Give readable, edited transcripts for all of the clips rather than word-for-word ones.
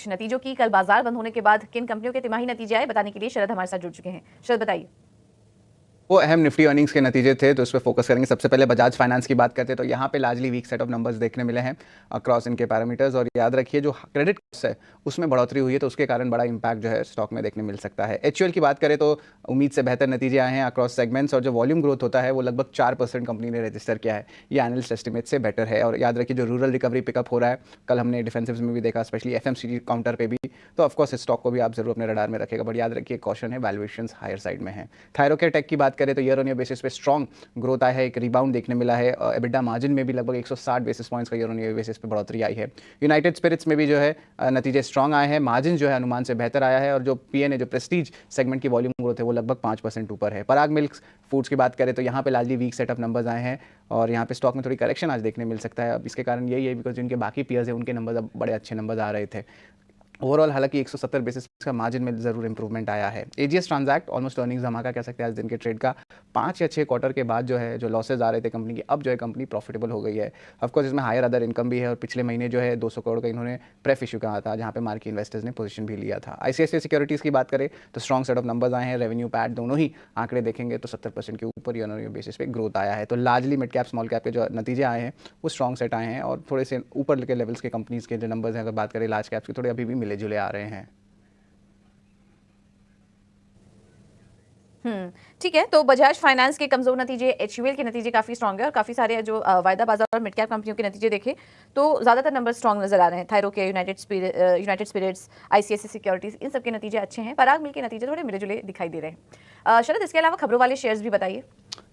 आज नतीजों की। कल बाजार बंद होने के बाद किन कंपनियों के तिमाही नतीजे आए, बताने के लिए शरद हमारे साथ जुड़ चुके हैं। शरद, बताइए। वो अहम निफ्टी अर्निंग्स के नतीजे थे, तो इस पे फोकस करेंगे। सबसे पहले बजाज फाइनेंस की बात करते हैं तो यहाँ पे largely weak set of numbers देखने मिले हैं अक्रॉस इनके पैरामीटर्स। और याद रखिए जो क्रेडिट कॉस्ट है उसमें बढ़ोतरी हुई है, तो उसके कारण बड़ा इंपैक्ट जो है स्टॉक में देखने मिल सकता है। एचयूएल की बात करें तो उम्मीद से बेहतर नतीजे आए हैं अक्रॉस सेगमेंट्स, और जो वॉल्यूम ग्रोथ होता है वो लगभग 4% कंपनी ने रजिस्टर किया है। ये एनालिस्ट एस्टिमेट से बेटर है। और याद रखिए जो रूरल रिकवरी पिकअप हो रहा है, कल हमने डिफेंसिव्स में भी देखा, स्पेशली एफएमसीजी काउंटर पे भी, तो ऑफकोर्स इस स्टॉक को भी आप जरूर अपने रडार में रखेगा। बट याद रखिए कॉशन है, वैल्यूएशंस हायर साइड में है। थायरोकेयर टेक की बात करें तो ईयर ऑन ईयर बेसिस पे स्ट्रॉन्ग ग्रोथ आया है, एक रिबाउंड देखने मिला है। एबिटा मार्जिन में भी लगभग 160 बेसिस पॉइंट्स का ईयर ऑन ईयर बेसिस पे बढ़ोतरी आई है। यूनाइटेड स्पिरिट्स में भी जो है नतीजे स्ट्रॉन्ग आए हैं, मार्जिन जो है अनुमान से बेहतर आया है। और जो पीएनए जो प्रेस्टीज सेगमेंट की वॉल्यूम ग्रोथ है वो लगभग 5% ऊपर है। पराग मिल्क फूड्स की बात करें तो यहाँ पे लार्जली वीक सेटअप नंबर्स आए हैं, और यहाँ पे स्टॉक में थोड़ी करेक्शन आज देखने मिल सकता है। अब इसके कारण यही है बिकॉज जिनके बाकी पीयर्स हैं उनके नंबर्स अब बड़े अच्छे नंबर्स आ रहे थे। ओवरऑल हालांकि 170 बेसिस का मार्जिन में जरूर इंप्रूवमेंट आया है। एजीएस ट्रांजैक्ट ऑलमोस्ट अर्निंग्स धमाका कह सकते हैं आज दिन के ट्रेड का। 5 या 6 क्वार्टर के बाद जो है जो लॉसेज आ रहे थे कंपनी की, अब जो है कंपनी प्रॉफिटेबल हो गई है। ऑफकोर्स इसमें हायर अदर इनकम भी है, और पिछले महीने जो है 200 करोड़ का इन्होंने प्रेफ इशू कहा था, जहाँ पे मार्केट इन्वेस्टर्स ने पोजीशन भी लिया था। आईसीआईसीआई सिक्योरिटीज़ की बात करें तो स्ट्रॉन्ग सेट ऑफ नंबर्स आए हैं, रेवेन्यू पैट दोनों ही आंकड़े देखेंगे तो 70% के ऊपर ईयर ऑन ईयर बेसिस पे ग्रोथ आया है। तो largely mid cap small cap के जो नतीजे आए हैं वो स्ट्रॉन्ग सेट आए हैं, और थोड़े से ऊपर के लेवल्स के कंपनीज के जो नंबर्स हैं अगर बात करें लार्ज कैप्स की, थोड़े अभी भी मिले जुले आ रहे हैं। ठीक है। तो बजाज फाइनेंस के कमजोर नतीजे, एचयूएल के नतीजे काफी स्ट्रांग है, और काफी सारे जो वायदा बाजार और मिड कैप कंपनियों के नतीजे देखे तो ज्यादातर नंबर स्ट्रांग नजर आ रहे हैं। Thyrocare, United Spirits, ICICI Securities, इन सब के नतीजे अच्छे हैं। पराग मिल के नतीजे थोड़े मिले जुले दिखाई दे रहे हैं। शरद, इसके अलावा खबरों वाले शेयर्स भी बताइए।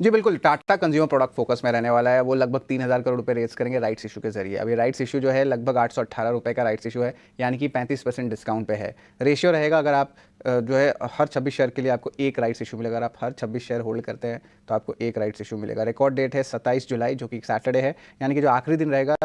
जी बिल्कुल, टाटा कंज्यूमर प्रोडक्ट फोकस में रहने वाला है। वो लगभग 3,000 करोड़ रुपए रेज करेंगे राइट्स इशू के जरिए। अभी राइट्स इशू जो है लगभग 818 रुपए का राइट्स इशू है, यानी कि 35% डिस्काउंट पे है। रेशियो रहेगा अगर आप जो है हर 26 शेयर के लिए आपको एक राइट्स इशू मिलेगा। अगर आप हर 26 शेयर होल्ड करते हैं तो आपको एक राइट्स इशू मिलेगा। रिकॉर्ड डेट है 27 जुलाई, जो कि सैटरडे है, यानी कि जो आखिरी दिन रहेगा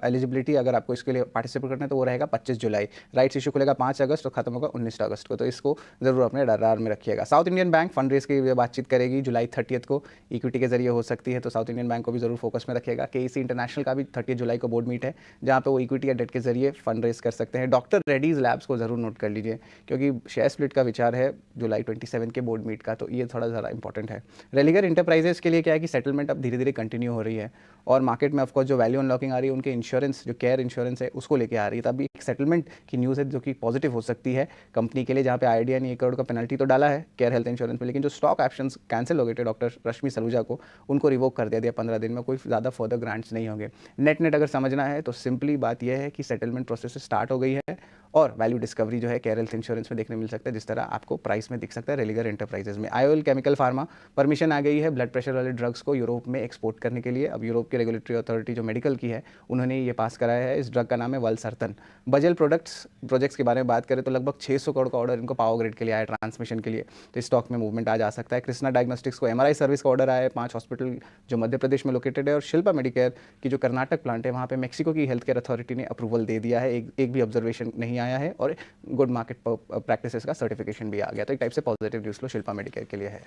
एलिजिबिलिटी अगर आपको इसके लिए पार्टिसिपेट करना है तो वो रहेगा 25 जुलाई। राइट्स इशू खुलेगा 5 अगस्त और खत्म होगा 19 अगस्त को, तो इसको जरूर अपने रडार में रखिएगा। South Indian Bank fund raise की बातचीत करेगी जुलाई 30 को, इक्विटी के जरिए हो सकती है, तो साउथ इंडियन बैंक को भी जरूर फोकस में रखिएगा। केईसी इंटरनेशनल का भी 30 जुलाई को बोर्ड मीट है, जहाँ पे वो इक्विटी या डेट के जरिए फंड रेज कर सकते हैं। डॉक्टर रेड्डीज लैब्स को जरूर नोट कर लीजिए, क्योंकि शेयर स्प्लिट का विचार है जुलाई 27 के बोर्ड मीट का, तो ये थोड़ा ज़्यादा इंपॉर्टेंट है। रेलिगर इंटरप्राइजेस के लिए क्या है कि सेटलमेंट अब धीरे धीरे कंटिन्यू हो रही है, और मार्केट में ऑफकोर्स जो वैल्यू अनलॉकिंग आ रही है उनके इंश्योरेंस जो केयर इंश्योरेंस है उसको लेके आ रही है। तभी एक सेटलमेंट की न्यूज़ है जो कि पॉजिटिव हो सकती है कंपनी के लिए, जहाँ पे आइडिया ने 1 करोड़ का पेनल्टी तो डाला है केयर हेल्थ इंश्योरेंस में, लेकिन जो स्टॉक ऑप्शंस कैंसिल हो गए थे डॉक्टर रश्मि सलूजा को, उनको रिवोक कर दिया 15 दिन में, कोई ज़्यादा फर्दर ग्रांट्स नहीं होंगे। नेट अगर समझना है तो सिंपली बात यह है कि सेटलमेंट प्रोसेस स्टार्ट हो गई है, और वैल्यू डिस्कवरी जो है केयर हेल्थ इंश्योरेंस में देखने मिल सकता है, जिस तरह आपको प्राइस में दिख सकता है रेलिगर एंटरप्राइजेज में। आईओएल केमिकल फार्मा परमिशन आ गई है ब्लड प्रेशर वाले ड्रग्स को यूरोप में एक्सपोर्ट करने के लिए। अब यूरोप की रेगुलेटरी अथॉरिटी जो मेडिकल की है उन्होंने ये पास कराया है। इस ड्रग का नाम है वल्सर्तन। बजल प्रोजेक्ट्स के बारे में बात करें तो लगभग 600 करोड़ का ऑर्डर इनको पावर ग्रिड के लिए आया ट्रांसमिशन के लिए, तो स्टॉक में मूवमेंट आ जा सकता है। कृष्णा डायग्नोस्टिक्स को एमआरआई सर्विस का ऑर्डर आया है 5 हॉस्पिटल जो मध्य प्रदेश में लोकेटेड है, और शिल्पा मेडिकेयर की जो कर्नाटक प्लांट है वहाँ पे मेक्सिको की हेल्थ केयर अथॉरिटी ने अप्रूवल दे दिया है। एक भी ऑब्जर्वेशन नहीं आया है, और गुड मार्केट प्रैक्टिसेस का सर्टिफिकेशन भी आ गया। तो एक टाइप से पॉजिटिव न्यूज़ लो शिल्पा मेडिकेयर के लिए है।